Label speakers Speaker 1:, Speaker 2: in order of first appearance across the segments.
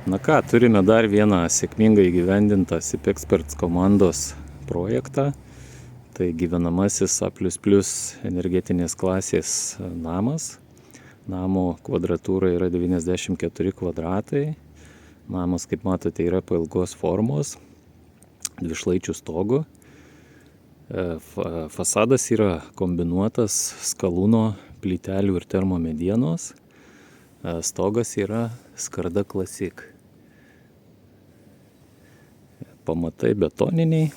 Speaker 1: Na ką, turime dar vieną sėkmingai įgyvendintą SIP Experts komandos projektą. Tai gyvenamasis A++ energetinės klasės namas. Namo kvadratūra yra 94 kvadratai. Namas, kaip matote, yra pailgos formos, dvišlaičių stogų. Fasadas yra kombinuotas skalūno, plytelių ir termomedienos. Stogas yra Skarda Classic. Pamatai betoniniai.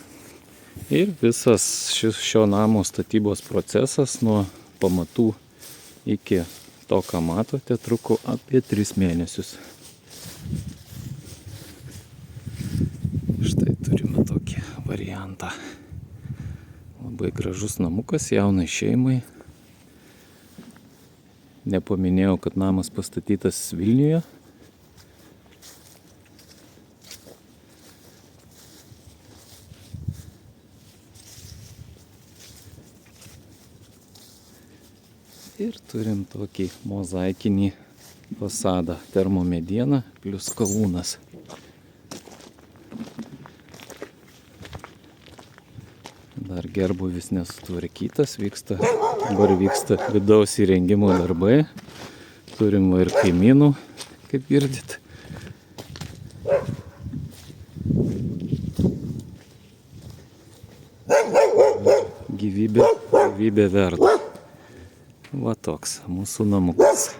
Speaker 1: Ir visas šio namo statybos procesas nuo pamatų iki to, ką matote, truko apie 3 mėnesius. Štai turime tokį variantą. Labai gražus namukas jaunai šeimai. Nepaminėjau, kad namas pastatytas Vilniuje. Ir turim tokį mozaikinį fasadą, termomediena plius skalūnas. Dar gerbūvis nesutvarkytas, dabar vyksta vidaus įrengimo darbai. Turim ir kaimynų, kaip girdit. Gyvybė verda. Va toks mūsų namukas.